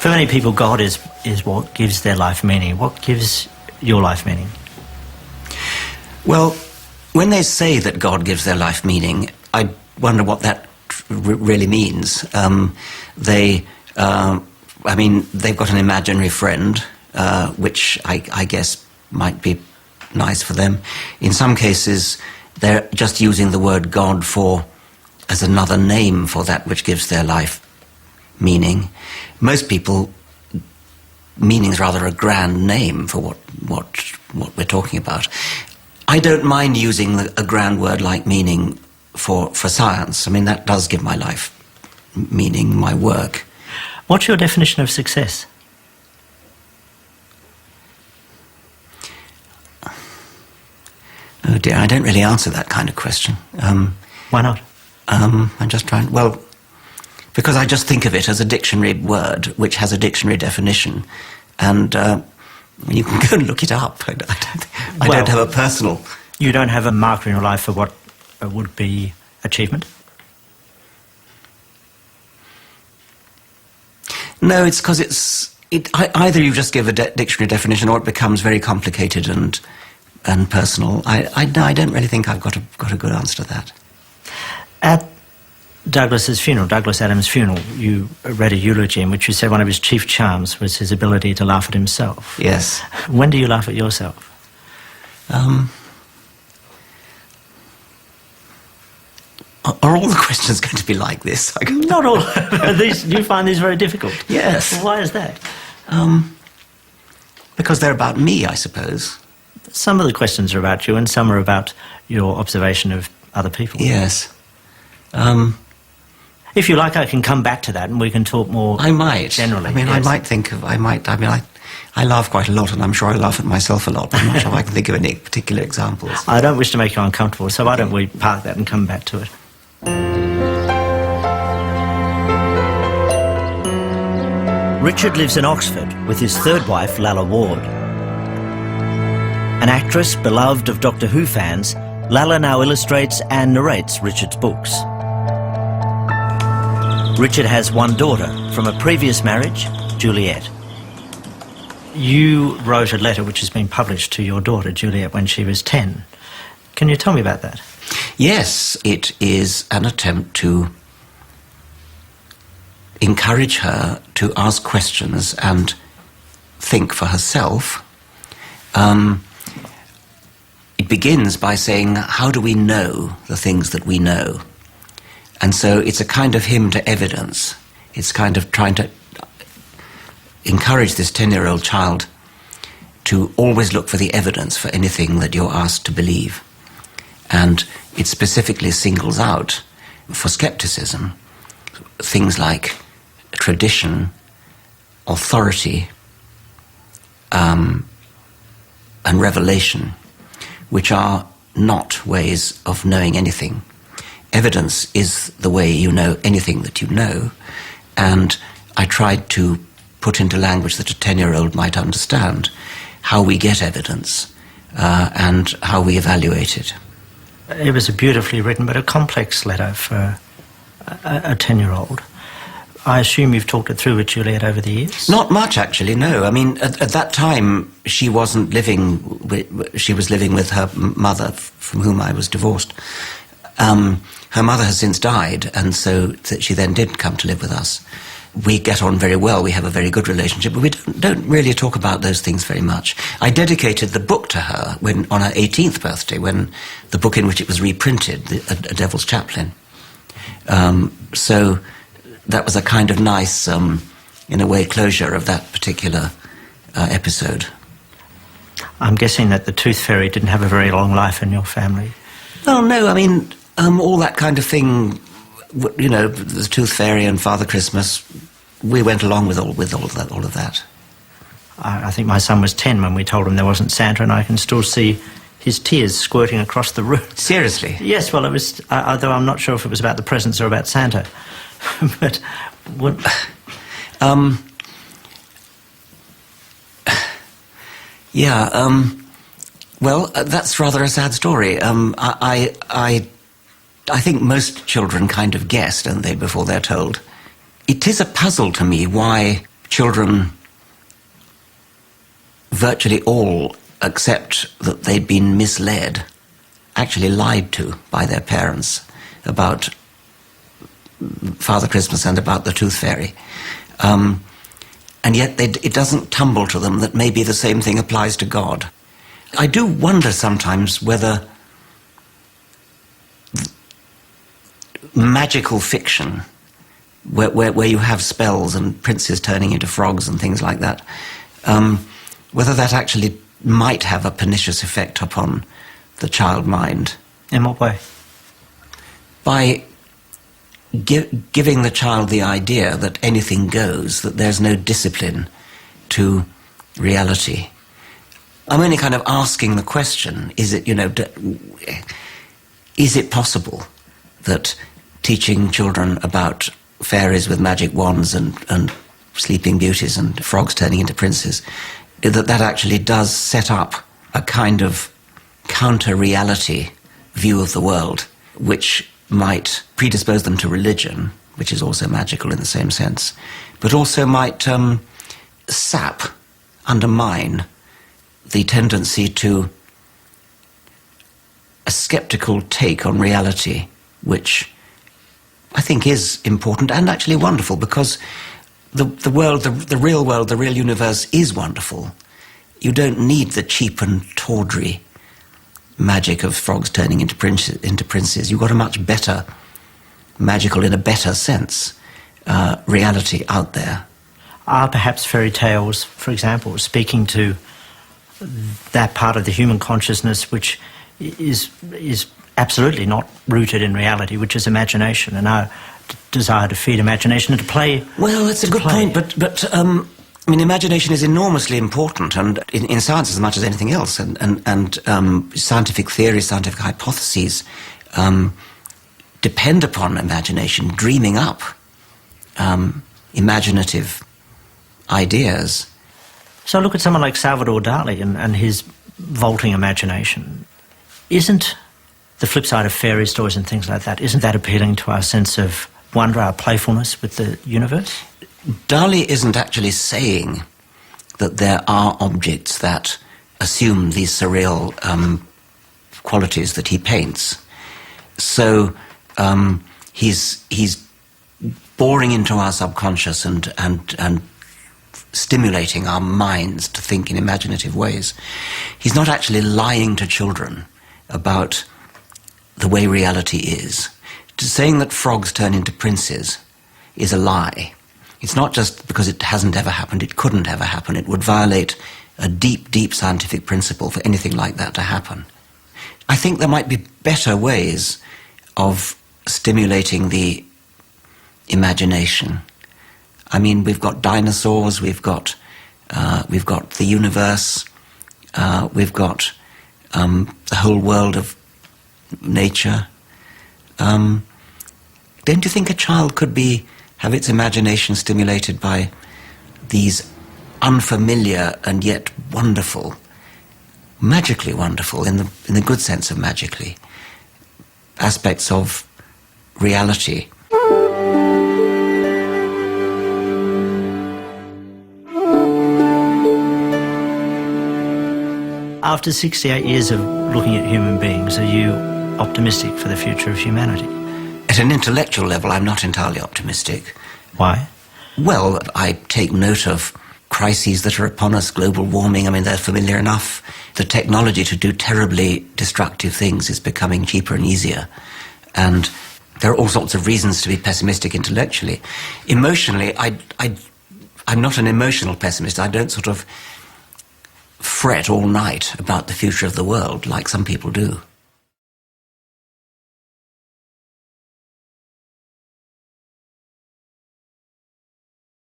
For many people, God is what gives their life meaning. What gives your life meaning? Well, when they say that God gives their life meaning, I wonder what that really means. They've got an imaginary friend, which I guess might be nice for them. In some cases, they're just using the word God as another name for that which gives their life meaning. Most people, meaning's rather a grand name for what we're talking about. I don't mind using a grand word like meaning for science. I mean, that does give my life meaning, my work. What's your definition of success? Oh dear, I don't really answer that kind of question. Why not? I'm just trying... Well, because I just think of it as a dictionary word, which has a dictionary definition. And you can go and look it up. I don't have a personal... You don't have a marker in your life for what would be achievement? No, it's because either you just give a dictionary definition or it becomes very complicated and personal. I don't really think I've got a good answer to that. At Douglas Adams' funeral, you read a eulogy in which you said one of his chief charms was his ability to laugh at himself. Yes. When do you laugh at yourself? Are all the questions going to be like this? Not all. You find these very difficult? Yes. Well, why is that? Because they're about me, I suppose. Some of the questions are about you and some are about your observation of other people. Yes. If you like, I can come back to that and we can talk more. I might. Generally. I mean, yes. I laugh quite a lot and I'm sure I laugh at myself a lot, but I'm not sure I can think of any particular examples. I don't wish to make you uncomfortable, so why don't we park that and come back to it? Richard lives in Oxford with his third wife, Lalla Ward. An actress beloved of Doctor Who fans, Lalla now illustrates and narrates Richard's books. Richard has one daughter from a previous marriage, Juliet. You wrote a letter which has been published to your daughter, Juliet, when she was 10. Can you tell me about that? Yes, it is an attempt to encourage her to ask questions and think for herself. It begins by saying, how do we know the things that we know? And so it's a kind of hymn to evidence. It's kind of trying to encourage this 10-year-old child to always look for the evidence for anything that you're asked to believe. And it specifically singles out, for skepticism, things like tradition, authority, and revelation, which are not ways of knowing anything. Evidence is the way you know anything that you know, and I tried to put into language that a 10-year-old might understand how we get evidence and how we evaluate it. It was a beautifully written but a complex letter for a 10-year-old. I assume you've talked it through with Juliet over the years? Not much, actually, no. I mean, at that time, she wasn't living she was living with her mother, from whom I was divorced. Her mother has since died, and so she then did come to live with us. We get on very well, we have a very good relationship, but we don't really talk about those things very much. I dedicated the book to her on her 18th birthday, when the book in which it was reprinted, A Devil's Chaplain. So that was a kind of nice, in a way, closure of that particular episode. I'm guessing that the Tooth Fairy didn't have a very long life in your family. Well, no, I mean, all that kind of thing, you know, the Tooth Fairy and Father Christmas, we went along with all of that. I think my son was 10 when we told him there wasn't Santa, and I can still see his tears squirting across the room. Seriously? Yes, well, it was, although I'm not sure if it was about the presents or about Santa. But what... Well, that's rather a sad story. I think most children kind of guess, don't they, before they're told. It is a puzzle to me why children virtually all accept that they'd been misled, actually lied to by their parents about Father Christmas and about the Tooth Fairy. And yet it doesn't tumble to them that maybe the same thing applies to God. I do wonder sometimes whether magical fiction, where you have spells and princes turning into frogs and things like that, whether that actually might have a pernicious effect upon the child mind. In what way? By giving the child the idea that anything goes, that there's no discipline to reality. I'm only kind of asking the question, is it, is it possible that teaching children about fairies with magic wands and sleeping beauties and frogs turning into princes, that actually does set up a kind of counter-reality view of the world, which might predispose them to religion, which is also magical in the same sense, but also might sap, undermine the tendency to a skeptical take on reality, which I think is important and actually wonderful, because the world, the real world, the real universe is wonderful. You don't need the cheap and tawdry magic of frogs turning into princes. You've got a much better, magical in a better sense, reality out there. Are perhaps fairy tales, for example, speaking to that part of the human consciousness which is absolutely not rooted in reality, which is imagination, and our desire to feed imagination and to play? Well, that's a good point, but I mean, imagination is enormously important, and in science as much as anything else, and scientific theories, scientific hypotheses depend upon imagination, dreaming up imaginative ideas. So look at someone like Salvador Dali and his vaulting imagination. Isn't the flip side of fairy stories and things like that, isn't that appealing to our sense of wonder, our playfulness with the universe? Dali isn't actually saying that there are objects that assume these surreal qualities that he paints. So he's boring into our subconscious and stimulating our minds to think in imaginative ways. He's not actually lying to children about the way reality is. Saying that frogs turn into princes is a lie. It's not just because it hasn't ever happened, it couldn't ever happen. It would violate a deep, deep scientific principle for anything like that to happen. I think there might be better ways of stimulating the imagination. I mean, we've got dinosaurs, we've got the universe, we've got the whole world of nature. Don't you think a child could have its imagination stimulated by these unfamiliar and yet wonderful, magically wonderful, in the good sense of magically, aspects of reality? After 68 years of looking at human beings, are you optimistic for the future of humanity? At an intellectual level, I'm not entirely optimistic. Why? Well, I take note of crises that are upon us, global warming. I mean, they're familiar enough. The technology to do terribly destructive things is becoming cheaper and easier. And there are all sorts of reasons to be pessimistic intellectually. Emotionally, I'm not an emotional pessimist. I don't sort of fret all night about the future of the world like some people do.